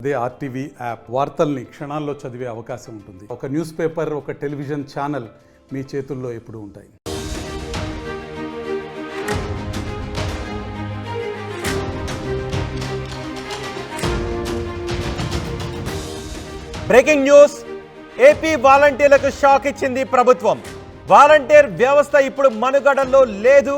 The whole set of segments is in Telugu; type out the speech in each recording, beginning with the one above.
అదే ఆర్టీవీ యాప్ వార్తల్ని క్షణాల్లో చదివే అవకాశం ఉంటుంది. ఒక న్యూస్ పేపర్, ఒక టెలివిజన్ ఛానల్ మీ చేతుల్లో ఎప్పుడూ ఉంటాయి. Breaking news. ఏపీ వాలంటీర్లకు షాక్ ఇచ్చింది ప్రభుత్వం. వాలంటీర్ వ్యవస్థ ఇప్పుడు మనుగడలో లేదు.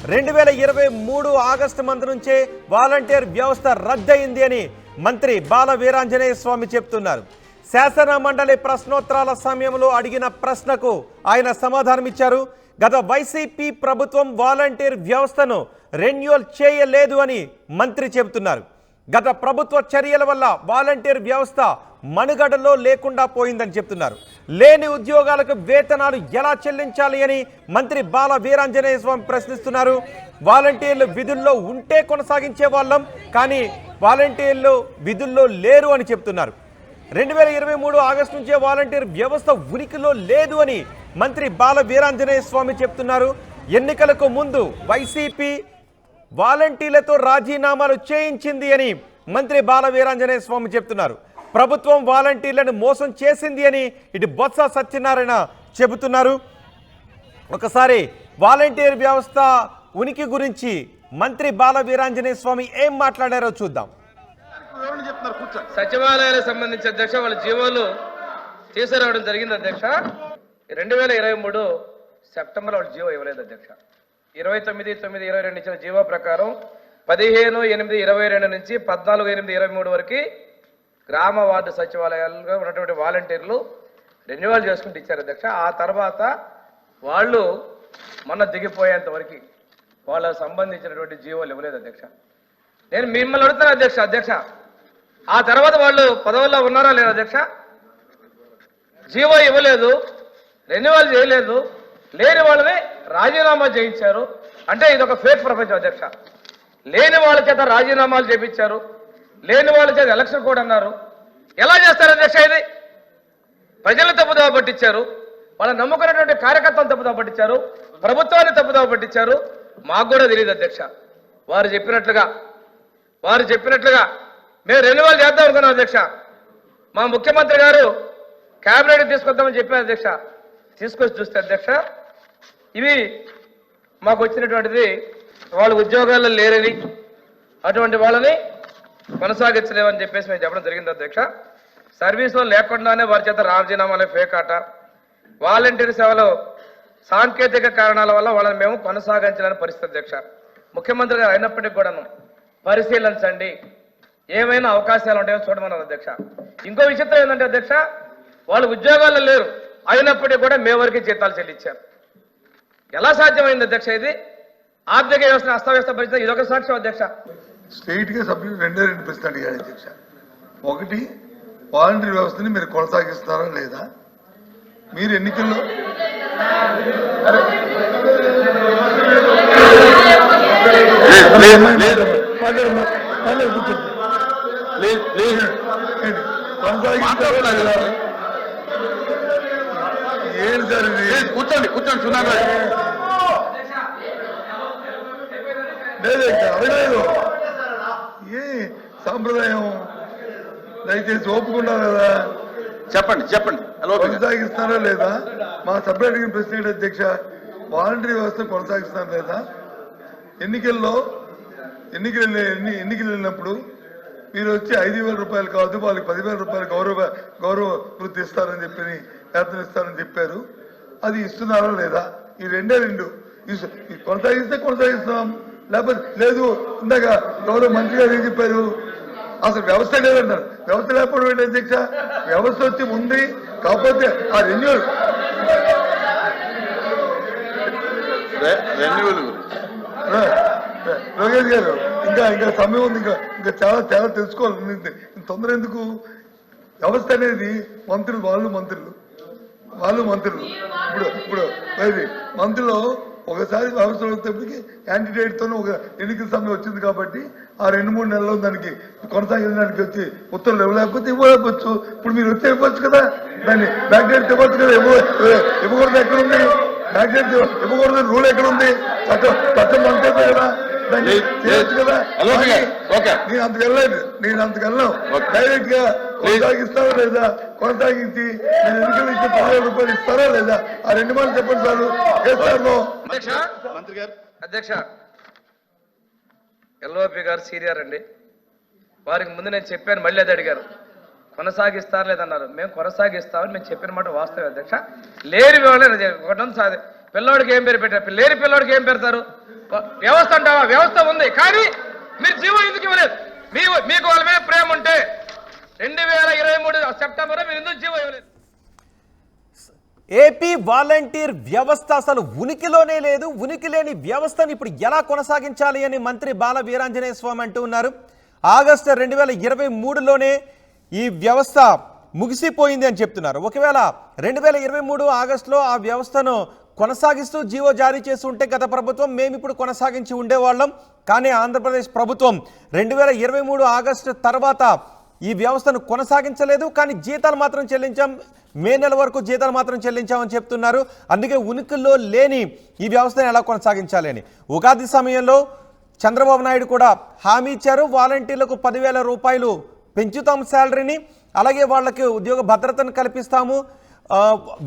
2023 ఆగస్టు మంత్ నుంచే వాలంటీర్ వ్యవస్థ రద్దయింది అని మంత్రి బాల వీరాంజనేయ స్వామి చెప్తున్నారు. శాసన మండలి ప్రశ్నోత్తరాల సమయంలో అడిగిన ప్రశ్నకు ఆయన సమాధానం ఇచ్చారు. గత వైసీపీ ప్రభుత్వం వాలంటీర్ వ్యవస్థను రెన్యువల్ చేయలేదు అని మంత్రి చెబుతున్నారు. గత ప్రభుత్వ చర్యల వల్ల వాలంటీర్ వ్యవస్థ మనుగడలో లేకుండా పోయిందని చెప్తున్నారు. లేని ఉద్యోగాలకు వేతనాలు ఎలా చెల్లించాలి అని మంత్రి బాల వీరాంజనేయ స్వామి ప్రశ్నిస్తున్నారు. వాలంటీర్లు విధుల్లో ఉంటే కొనసాగించే వాళ్ళం, కానీ వాలంటీర్లు విధుల్లో లేరు అని చెప్తున్నారు. 2023 ఆగస్టు నుంచే వాలంటీర్ వ్యవస్థ ఉనికిలో లేదు అని మంత్రి బాల వీరాంజనేయ స్వామి చెప్తున్నారు. ఎన్నికలకు ముందు వైసీపీ వాలంటీర్లతో రాజీనామాలు చేయించింది అని మంత్రి బాల వీరాంజనేయ స్వామి చెప్తున్నారు. ప్రభుత్వం వాలంటీర్లను మోసం చేసింది అని ఇటు బొత్స సత్యనారాయణ చెబుతున్నారు. ఒకసారి వాలంటీర్ వ్యవస్థ ఉనికి గురించి మంత్రి బాల వీరాంజనేయ స్వామి ఏం మాట్లాడారో చూద్దాం. సచివాలయాలకు సంబంధించి అధ్యక్ష వాళ్ళ జీవోలు తీసుకురావడం జరిగింది అధ్యక్ష. 2023 సెప్టెంబర్ వాళ్ళు జీవో ఇవ్వలేదు అధ్యక్ష. 29/9/22 ఇచ్చిన జీవో ప్రకారం 15/8/22 నుంచి 14/8/23 వరకు గ్రామ వార్డు సచివాలయాలుగా ఉన్నటువంటి వాలంటీర్లు రెన్యువల్ చేసుకుంటూ ఇచ్చారు అధ్యక్ష. ఆ తర్వాత వాళ్ళు మొన్న దిగిపోయేంత వరకు వాళ్ళకు సంబంధించినటువంటి జీవోలు ఇవ్వలేదు అధ్యక్ష. నేను మిమ్మల్ని అడుగుతాను అధ్యక్ష ఆ తర్వాత వాళ్ళు పదవుల్లో ఉన్నారా లేదా అధ్యక్ష? జీవో ఇవ్వలేదు, రెన్యువల్ చేయలేదు, లేని వాళ్ళని రాజీనామా చేయించారు. అంటే ఇది ఒక ఫేక్ ప్రపంచం అధ్యక్ష. లేని వాళ్ళ చేత రాజీనామాలు చేయించారు, లేని వాళ్ళ చేత ఎలక్షన్ కోడ్ అన్నారు. ఎలా చేస్తారు అధ్యక్ష? ఇది ప్రజలను తప్పుదోవ పట్టించారు, వాళ్ళ నమ్ముకున్నటువంటి కార్యకర్తలను తప్పుదోవ పట్టించారు, ప్రభుత్వాన్ని తప్పుదోవ పట్టించారు. మాకు కూడా తెలియదు అధ్యక్ష. వారు చెప్పినట్లుగా మేము రెన్యువల్ చేద్దాం అనుకున్నాం అధ్యక్ష. మా ముఖ్యమంత్రి గారు క్యాబినెట్ తీసుకొద్దామని చెప్పారు అధ్యక్ష. తీసుకొచ్చి చూస్తే అధ్యక్ష ఇవి మాకు వచ్చినటువంటిది వాళ్ళు ఉద్యోగాల్లో లేరని, అటువంటి వాళ్ళని కొనసాగించలేమని చెప్పేసి మేము చెప్పడం జరిగింది అధ్యక్ష. సర్వీస్లో లేకుండానే వారి చేత రాజీనామాలే ఫేక్ ఆట. వాలంటీర్ సేవలో సాంకేతిక కారణాల వల్ల వాళ్ళని మేము కొనసాగించలేని పరిస్థితి అధ్యక్ష. ముఖ్యమంత్రి గారు అయినప్పటికీ కూడాను పరిశీలించండి, ఏమైనా అవకాశాలు ఉంటాయో చూడమన్నారు అధ్యక్ష. ఇంకో విచిత్రం ఏంటంటే అధ్యక్ష, వాళ్ళు ఉద్యోగాల్లో లేరు, అయినప్పటికీ కూడా మే వరకు జీతాలు చెల్లించారు. ఎలా సాధ్యమైంది అధ్యక్ష? ఇది ఆర్థిక వ్యవస్థను అస్తవ్యస్త పరిస్థితి. ఇదొక సాక్ష్యం అధ్యక్ష. స్ట్రైట్ గా సభ్యులు రెండే ప్రశ్న అడిగాడు అధ్యక్ష. ఒకటి, వాలంటీర్ వ్యవస్థని మీరు కొనసాగిస్తారా లేదా? మీరు ఎన్నికల్లో కొనసాగిస్తారా లేదా? ఏం సార్ ఇది? కూర్చోండి అడగలేదు. ఏ సాంప్రదాయం? దయచేసి ఒప్పుకున్నారు కదా, చెప్పండి కొనసాగిస్తారా లేదా? మా సభ్యులు అడిగిన ప్రశ్న ఏంటి అధ్యక్ష? వాలంటరీ వ్యవస్థ కొనసాగిస్తారా లేదా? ఎన్నికలు వెళ్ళినప్పుడు మీరు వచ్చి 5,000 రూపాయలు కాదు, వాళ్ళకి 10,000 రూపాయలు గౌరవ వృత్తి ఇస్తారని చెప్పి వేతనం ఇస్తారని చెప్పారు. అది ఇస్తున్నారా లేదా? ఈ రెండే కొనసాగిస్తే కొనసాగిస్తాం, లేకపోతే లేదు. ఇందాక గౌరవ మంత్రి గారు ఏం చెప్పారు? అసలు వ్యవస్థ లేదన్నారు. వ్యవస్థ లేకపోవడం ఏంటి అధ్యక్ష? వ్యవస్థ వచ్చి ఉంది, కాకపోతే ఆ రెన్యువల్ లోకేష్ గారు ఇంకా సమయం ఉంది, ఇంకా చాలా తెలుసుకోవాలి. తొందర ఎందుకు? వ్యవస్థ అనేది మంత్రులు వాళ్ళు మంత్రులు ఇప్పుడు మంత్రులు ఒకసారి వ్యవస్థ వచ్చేప్పటికి క్యాండిడేట్తో ఒక ఎన్నికల సమయం వచ్చింది కాబట్టి ఆ 2-3 నెలల్లో దానికి కొనసాగించడానికి వచ్చి ఉత్తర్వులు ఇవ్వలేకపోతే ఇవ్వలేకపోవచ్చు. ఇప్పుడు మీరు వచ్చి ఇవ్వచ్చు కదా, దాన్ని బ్యాక్డేట్ ఇవ్వచ్చు కదా. ఇవ్వకూడదు ఎక్కడుంది? బ్యాక్డేట్ ఇవ్వకూడదు రూల్ ఎక్కడుంది? చట్టం పంపే కదా. దాన్ని చేయొచ్చు కదా. నేను అంతకు వెళ్ళలేదు, డైరెక్ట్ గా కొనసాగిస్తారా లేదా, కొనసాగించి నేను ఎన్నికలు ఇచ్చే 10,000 రూపాయలు ఇస్తారా లేదా, ఆ 2 మాటలు చెప్పండి సార్. అధ్యక్ష ఎల్ఓపి గారు సీనియర్ అండి, వారికి ముందు నేను చెప్పాను, మళ్ళీ అది అడిగారు కొనసాగిస్తారు లేదన్నారు. మేము కొనసాగిస్తామని మేము చెప్పిన మాట వాస్తవం అధ్యక్ష. లేని ఒకటి పిల్లోడికి ఏం పేరు పెట్టారు, లేని పిల్లోడికి ఏం పెడతారు? వ్యవస్థ అంటావా? వ్యవస్థ ఉంది, కానీ మీరు జీవో ఎందుకు ఇవ్వలేదు? మీకు వాళ్ళ మీద ప్రేమ ఉంటే 2023 సెప్టెంబర్ మీరు ఎందుకు జీవో ఇవ్వలేదు? ఏపీ వాలంటీర్ వ్యవస్థ అసలు ఉనికిలోనే లేదు. ఉనికి లేని వ్యవస్థను ఇప్పుడు ఎలా కొనసాగించాలి అని మంత్రి బాల వీరాంజనేయ స్వామి అంటూ ఉన్నారు. ఆగస్టు 2023లోనే ఈ వ్యవస్థ ముగిసిపోయింది అని చెప్తున్నారు. ఒకవేళ 2023 ఆగస్టులో ఆ వ్యవస్థను కొనసాగిస్తూ జీవో జారీ చేసి ఉంటే గత ప్రభుత్వం మేము ఇప్పుడు కొనసాగించి ఉండేవాళ్ళం. కానీ ఆంధ్రప్రదేశ్ ప్రభుత్వం 2023 ఆగస్టు తర్వాత ఈ వ్యవస్థను కొనసాగించలేదు. కానీ జీతాలు మాత్రం చెల్లించాం, మే నెల వరకు జీతాలు మాత్రం చెల్లించామని చెప్తున్నారు. అందుకే ఉనికిలో లేని ఈ వ్యవస్థను ఎలా కొనసాగించాలి అని ఉగాది సమయంలో చంద్రబాబు నాయుడు కూడా హామీ ఇచ్చారు. వాలంటీర్లకు 10,000 రూపాయలు పెంచుతాం శాలరీని, అలాగే వాళ్ళకి ఉద్యోగ భద్రతను కల్పిస్తాము,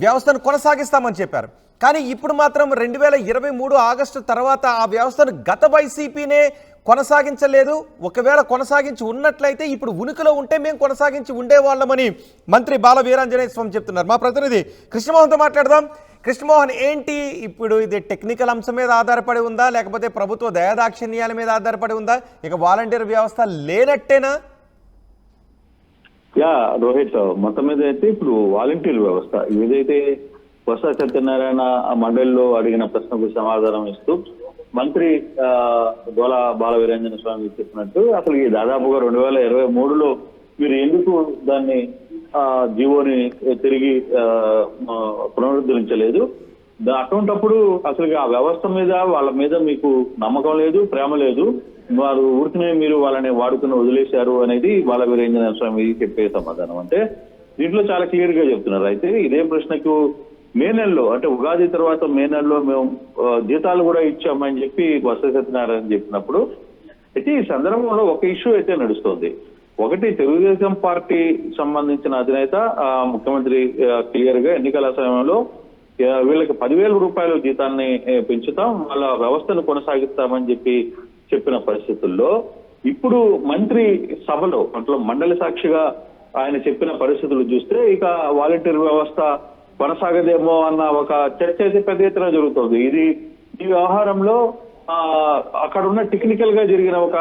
వ్యవస్థను కొనసాగిస్తామని చెప్పారు. కానీ ఇప్పుడు మాత్రం 2023 ఆగస్టు తర్వాత ఆ వ్యవస్థను గత వైసీపీనే కొనసాగించలేదు. ఒకవేళ కొనసాగించి ఉన్నట్లయితే ఇప్పుడు ఉనికిలో ఉంటే మేము కొనసాగించి ఉండేవాళ్ళమని మంత్రి బాల వీరాంజనేయ స్వామి చెప్తున్నారు. మా ప్రతినిధి కృష్ణమోహన్తో మాట్లాడదాం. కృష్ణమోహన్, ఏంటి ఇప్పుడు ఇది టెక్నికల్ అంశం మీద ఆధారపడి ఉందా, లేకపోతే ప్రభుత్వ దయాదాక్షిణ్యాల మీద ఆధారపడి ఉందా? ఇక వాలంటీర్ వ్యవస్థ లేనట్టేనా? రోహిత్, మొత్తం మీద అయితే ఇప్పుడు వాలంటీర్ వ్యవస్థ ఏదైతే బొత్స సత్యనారాయణ ఆ మండలిలో అడిగిన ప్రశ్నకు సమాధానం ఇస్తూ మంత్రి గోల బాల వీరాంజన స్వామి చెప్పినట్టు అసలు ఈ దాదాపుగా 2023లో మీరు ఎందుకు దాన్ని జీవోని తిరిగి పునరుద్ధరించలేదు? అటువంటప్పుడు అసలు ఆ వ్యవస్థ మీద వాళ్ళ మీద మీకు నమ్మకం లేదు, ప్రేమ లేదు, వారు ఊరికనే మీరు వాళ్ళని వాడుకుని వదిలేశారు అనేది బాల వీరాంజన స్వామి చెప్పే సమాధానం. అంటే దీంట్లో చాలా క్లియర్ గా చెప్తున్నారు. అయితే ఇదే ప్రశ్నకు మే నెలలో అంటే ఉగాది తర్వాత మే నెలలో మేము జీతాలు కూడా ఇచ్చామని చెప్పి బొత్స సత్యనారాయణ చెప్పినప్పుడు అయితే ఈ సందర్భంలో ఒక ఇష్యూ అయితే నడుస్తోంది. ఒకటి, తెలుగుదేశం పార్టీ సంబంధించిన అధినేత ముఖ్యమంత్రి క్లియర్ గా ఎన్నికల సమయంలో వీళ్ళకి 10,000 రూపాయలు జీతాన్ని పెంచుతాం, వాళ్ళ వ్యవస్థను కొనసాగిస్తామని చెప్పిన పరిస్థితుల్లో ఇప్పుడు మంత్రి సభలో అంటే మండలి సాక్షిగా ఆయన చెప్పిన పరిస్థితులు చూస్తే ఇక వాలంటీర్ వ్యవస్థ కొనసాగదేమో అన్న ఒక చర్చ అయితే పెద్ద ఎత్తున జరుగుతుంది. ఈ వ్యవహారంలో అక్కడ ఉన్న టెక్నికల్ గా జరిగిన ఒక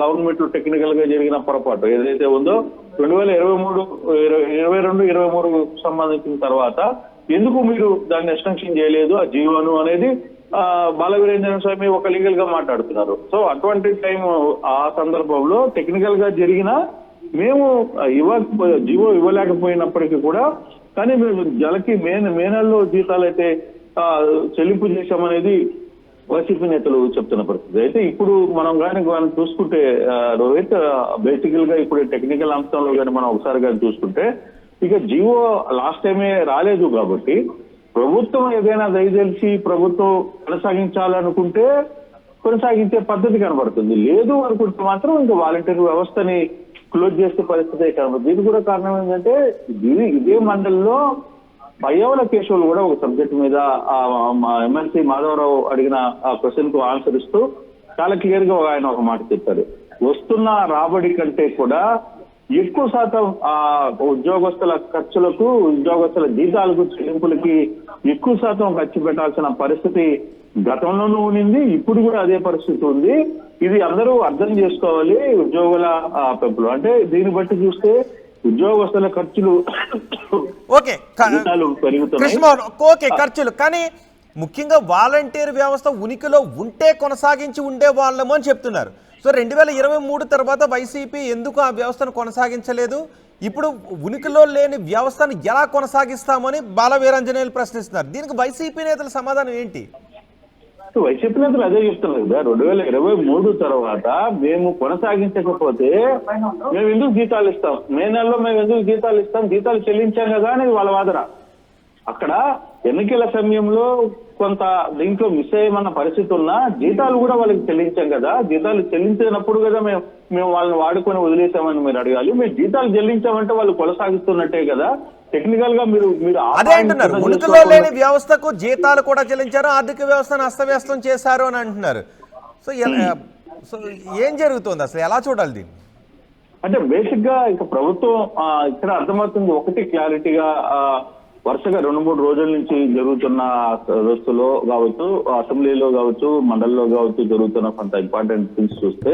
గవర్నమెంట్ లో టెక్నికల్ గా జరిగిన పొరపాటు ఏదైతే ఉందో 2022-23 సంబంధించిన తర్వాత ఎందుకు మీరు దాన్ని ఎక్స్టెన్షన్ చేయలేదు ఆ జీవోను అనేది బాల వీరాంజన స్వామి ఒక లీగల్ గా మాట్లాడుతున్నారు. సో అటువంటి టైం ఆ సందర్భంలో టెక్నికల్ గా జరిగిన మేము జీవో ఇవ్వలేకపోయినప్పటికీ కూడా కానీ మేము జలకి మే నెలలో జీతాలు అయితే చెల్లింపు చేశామనేది వైసీపీ నేతలు చెప్తున్న పరిస్థితి. అయితే ఇప్పుడు మనం కానీ చూసుకుంటే రోహిత్, బేసికల్ గా ఇప్పుడు టెక్నికల్ అంశంలో కానీ మనం ఒకసారి కానీ చూసుకుంటే ఇక జీవో లాస్ట్ టైమే రాలేదు కాబట్టి ప్రభుత్వం ఏదైనా దయచేసి ప్రభుత్వం కొనసాగించాలనుకుంటే కొనసాగించే పద్ధతి కనబడుతుంది. లేదు అనుకుంటే మాత్రం ఇంకా వాలంటీర్ వ్యవస్థని క్లోజ్ చేసే పరిస్థితి కనబడుతుంది. దీనికి కూడా కారణం ఏంటంటే ఇదే మండలిలో పయ్యవల కేశవులు కూడా ఒక సబ్జెక్ట్ మీద ఎమ్మెల్సీ మాధవరావు అడిగిన ఆ క్వశ్చన్ కు ఆన్సర్ ఇస్తూ చాలా క్లియర్ గా ఆయన ఒక మాట చెప్పారు. వస్తున్న రాబడి కంటే కూడా ఎక్కువ శాతం ఉద్యోగస్తుల ఖర్చులకు, ఉద్యోగస్తుల జీతాలకు, చెల్లింపులకి ఎక్కువ శాతం ఖర్చు పెట్టాల్సిన పరిస్థితి గతంలోనూ ఉండింది, ఇప్పుడు కూడా అదే పరిస్థితి ఉంది. ఇది అందరూ అర్థం చేసుకోవాలి. ఉద్యోగుల పెంపులు అంటే దీన్ని బట్టి చూస్తే ఉద్యోగస్తుల ఖర్చులు ఖర్చులు కానీ ముఖ్యంగా వాలంటీర్ వ్యవస్థ ఉనికిలో ఉంటే కొనసాగించి ఉండే వాళ్ళము అని చెప్తున్నారు. సో 2023 తర్వాత వైసీపీ ఎందుకు ఆ వ్యవస్థను కొనసాగించలేదు? ఇప్పుడు ఉనికిలో లేని వ్యవస్థను ఎలా కొనసాగిస్తామని బాల వీరాంజనేయులు ప్రశ్నిస్తున్నారు. దీనికి వైసీపీ నేతల సమాధానం ఏంటి? వైసీపీ నేతలు అదే చెప్తున్నారు కదా, 2023 తర్వాత మేము కొనసాగించకపోతే మేము ఎందుకు జీతాలు ఇస్తాం, మే నెలలో మేము ఎందుకు జీతాలు ఇస్తాం, జీతాలు చెల్లించాం కదా అనేది వాళ్ళ వాదన. అక్కడ ఎన్నికల సమయంలో కొంత దీంట్లో మిస్ అయ్యమన్న పరిస్థితి ఉన్నా జీతాలు కూడా వాళ్ళకి చెల్లించాం కదా, జీతాలు చెల్లించినప్పుడు కదా మేము వాళ్ళని వాడుకొని వదిలేసామని మీరు అడగాలి. మీరు జీతాలు చెల్లించామంటే వాళ్ళు కొనసాగిస్తున్నట్టే కదా. టెక్నికల్ గా మీరు అదే అంటున్నారు, ఉనికిలో లేని వ్యవస్థకు జీతాలు కూడా చెల్లించారు, ఆర్థిక వ్యవస్థను అస్తవ్యస్తం చేశారు అని అంటున్నారు. సో ఏం జరుగుతుంది అసలు, ఎలా చూడాలి దీన్ని? అంటే బేసిక్ గా ఇక ప్రభుత్వం ఇక్కడ అర్థమవుతుంది ఒకటి క్లారిటీగా, వరుసగా 2-3 రోజుల నుంచి జరుగుతున్న వ్యవస్థలో కావచ్చు, అసెంబ్లీలో కావచ్చు, మండలిలో కావచ్చు జరుగుతున్న కొంత ఇంపార్టెంట్ థింగ్స్ చూస్తే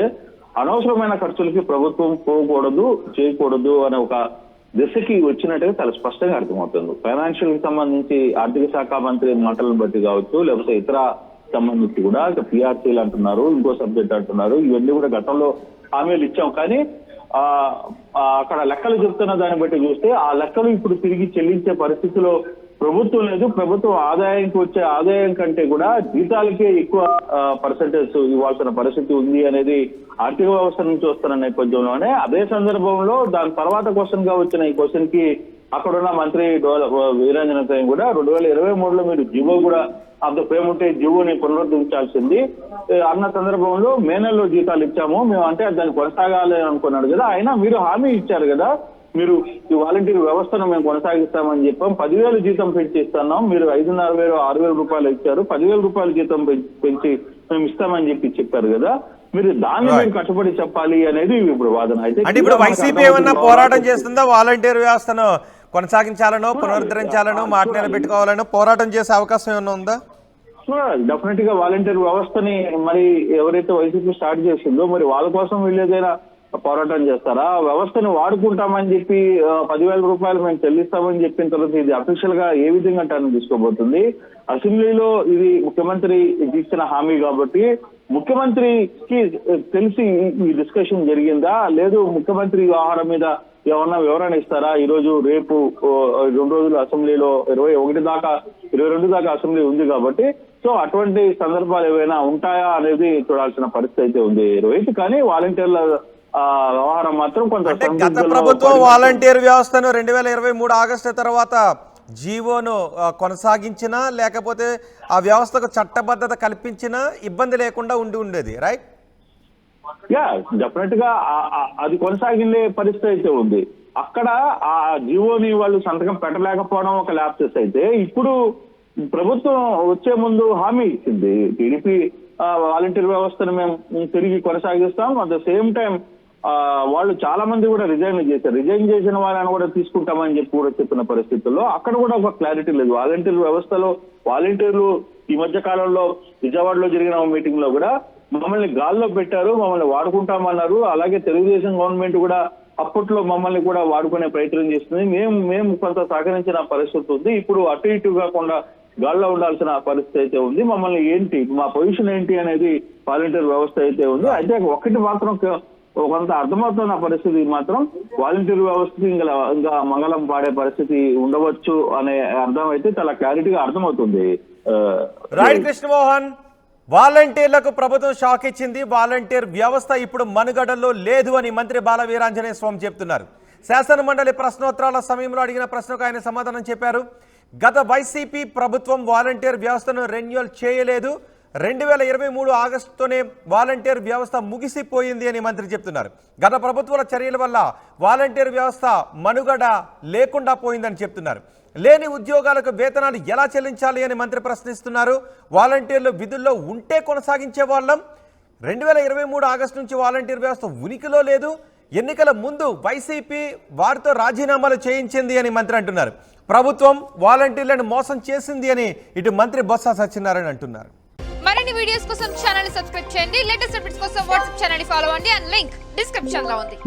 అనవసరమైన ఖర్చులకి ప్రభుత్వం పోకూడదు, చేయకూడదు అనే ఒక దిశకి వచ్చినట్టుగా చాలా స్పష్టంగా అర్థమవుతుంది. ఫైనాన్షియల్ కి సంబంధించి ఆర్థిక శాఖ మంత్రి మాటలను బట్టి కావచ్చు, లేకపోతే ఇతర సంబంధించి కూడా పిఆర్సీలు అంటున్నారు, ఇంకో సబ్జెక్ట్ అంటున్నారు. ఇవన్నీ కూడా గతంలో హామీలు ఇచ్చాం, కానీ అక్కడ లెక్కలు చెప్తున్న దాన్ని బట్టి చూస్తే ఆ లెక్కలు ఇప్పుడు తిరిగి చెల్లించే పరిస్థితిలో ప్రభుత్వం లేదు. ప్రభుత్వం ఆదాయానికి వచ్చే ఆదాయం కంటే కూడా జీతాలకే ఎక్కువ పర్సెంటేజ్ ఇవ్వాల్సిన పరిస్థితి ఉంది అనేది ఆర్థిక వ్యవస్థ నుంచి వస్తున్న నేపథ్యంలోనే, అదే సందర్భంలో దాని తర్వాత క్వశ్చన్ గా వచ్చిన ఈ క్వశ్చన్ కి అక్కడున్న మంత్రి వీరాంజనేయ స్వామి కూడా 2023లో మీరు జివో కూడా అంత పేముంటే జివోని పునరుద్ధరించాల్సింది అన్న సందర్భంలో మే నెలలో జీతాలు ఇచ్చాము మేము, అంటే దాన్ని కొనసాగాలి అనుకున్నాడు కదా. అయినా మీరు హామీ ఇచ్చారు కదా, మీరు ఈ వాలంటీర్ వ్యవస్థను మేము కొనసాగిస్తామని చెప్పాం, 10,000 జీతం పెంచి ఇస్తున్నాం, మీరు 5,500 6,000 రూపాయలు ఇచ్చారు, 10,000 రూపాయల జీతం పెంచి మేము ఇస్తామని చెప్పారు కదా. మీరు దాన్ని మేము కట్టుబడి చెప్పాలి అనేది ఇప్పుడు వాదన. అయితే ఇప్పుడు వైసీపీ ఏమన్నా పోరాటం చేస్తుందా వాలంటీర్ వ్యవస్థను కొనసాగించాలనో పునరుద్ధరించాలనో మాట నిలబెట్టుకోవాలనో పోరాటం చేసే అవకాశం ఏమైనా ఉందా? డెఫినెట్ గా వాలంటీర్ వ్యవస్థని మరి ఎవరైతే వైసీపీ స్టార్ట్ చేసిందో మరి వాళ్ళ కోసం వీళ్ళేదైనా పోరాటం చేస్తారా? వ్యవస్థని వాడుకుంటామని చెప్పి 10,000 రూపాయలు మేము చెల్లిస్తామని చెప్పిన తర్వాత ఇది అఫీషియల్ గా ఏ విధంగా టర్న్ తీసుకోబోతుంది? అసెంబ్లీలో ఇది ముఖ్యమంత్రి ఇచ్చిన హామీ కాబట్టి ముఖ్యమంత్రికి తెలిసి ఈ డిస్కషన్ జరిగిందా, లేదు ముఖ్యమంత్రి వ్యవహారం మీద ఏమన్నా వివరణ ఇస్తారా? ఈ రోజు రేపు 2 రోజులు అసెంబ్లీలో 22 దాకా అసెంబ్లీ ఉంది కాబట్టి సో అటువంటి సందర్భాలు ఏవైనా ఉంటాయా అనేది చూడాల్సిన పరిస్థితి అయితే ఉంది రోహిత్. కానీ వాలంటీర్ల వ్యవహారం మాత్రం కొంత గత ప్రభుత్వం వాలంటీర్ వ్యవస్థను 2023 ఆగస్టు తర్వాత జీవోను కొనసాగించినా లేకపోతే ఆ వ్యవస్థకు చట్టబద్ధత కల్పించినా ఇబ్బంది లేకుండా ఉండేది, రైట్? యా, డెఫినెట్ గా అది కొనసాగిండే పరిస్థితి అయితే ఉంది. అక్కడ ఆ జీవోని వాళ్ళు సంతకం పెట్టలేకపోవడం ఒక ల్యాప్సెస్ అయితే, ఇప్పుడు ప్రభుత్వం వచ్చే ముందు హామీ ఇచ్చింది టీడీపీ వాలంటీర్ వ్యవస్థను మేము తిరిగి కొనసాగిస్తాం. అట్ ద సేమ్ టైం వాళ్ళు చాలా మంది కూడా రిజైన్ చేశారు, రిజైన్ చేసిన వాళ్ళని కూడా తీసుకుంటామని చెప్పి కూడా చెప్పిన పరిస్థితుల్లో అక్కడ కూడా ఒక క్లారిటీ లేదు. వాలంటీర్ వ్యవస్థలో వాలంటీర్లు ఈ మధ్య కాలంలో విజయవాడలో జరిగిన మీటింగ్ లో కూడా మమ్మల్ని గాల్లో పెట్టారు, మమ్మల్ని వాడుకుంటామన్నారు. అలాగే తెలుగుదేశం గవర్నమెంట్ కూడా అప్పట్లో మమ్మల్ని కూడా వాడుకునే ప్రయత్నం చేస్తుంది, మేము కొంత సహకరించిన పరిస్థితి ఉంది. ఇప్పుడు అటు ఇటు కాకుండా గాల్లో ఉండాల్సిన పరిస్థితి అయితే ఉంది. మమ్మల్ని ఏంటి, మా పొజిషన్ ఏంటి అనేది వాలంటీర్ వ్యవస్థ అయితే ఉంది. అయితే ఒకటి మాత్రం కొంత అర్థమవుతున్న పరిస్థితి మాత్రం వాలంటీర్ వ్యవస్థకి ఇంకా మంగళం పాడే పరిస్థితి ఉండవచ్చు అనే అర్థం అయితే చాలా క్లారిటీగా అర్థమవుతుంది. రైట్ కృష్ణమోహన్, వాలంటీర్లకు ప్రభుత్వం షాక్ ఇచ్చింది, వాలంటీర్ వ్యవస్థ ఇప్పుడు మనుగడలో లేదు అని మంత్రి బాల వీరాంజనేయ స్వామి చెప్తున్నారు. శాసన మండలి ప్రశ్నోత్తరాల సమయంలో అడిగిన ప్రశ్నకు ఆయన సమాధానం చెప్పారు. గత వైసీపీ ప్రభుత్వం వాలంటీర్ వ్యవస్థను రెన్యువల్ చేయలేదు, 2023 ఆగస్టుతోనే వాలంటీర్ వ్యవస్థ ముగిసిపోయింది అని మంత్రి చెప్తున్నారు. గత ప్రభుత్వాల చర్యల వల్ల వాలంటీర్ వ్యవస్థ మనుగడ లేకుండా పోయిందని చెప్తున్నారు. లేని ఉద్యోగాలకు వేతనాలు ఎలా చెల్లించాలి అని మంత్రి ప్రశ్నిస్తున్నారు. వాలంటీర్లు విధుల్లో ఉంటే కొనసాగించే వాళ్ళం, 2023 ఆగస్టు నుంచి వాలంటీర్ వ్యవస్థ ఉనికిలో లేదు, ఎన్నికల ముందు వైసీపీ వారితో రాజీనామాలు చేయించింది అని మంత్రి అంటున్నారు. ప్రభుత్వం వాలంటీర్లను మోసం చేసింది అని ఇటు మంత్రి బొత్స సత్యనారాయణ అంటున్నారు. మరిన్ని వీడియోస్ కోసం ఛానల్ ని సబ్స్క్రైబ్ చేయండి. లేటెస్ట్ అప్డేట్స్ కోసం వాట్సాప్ ఛానల్ ని ఫాలో అవ్వండి. అండ్ లింక్ డిస్క్రిప్షన్ లో ఉంది.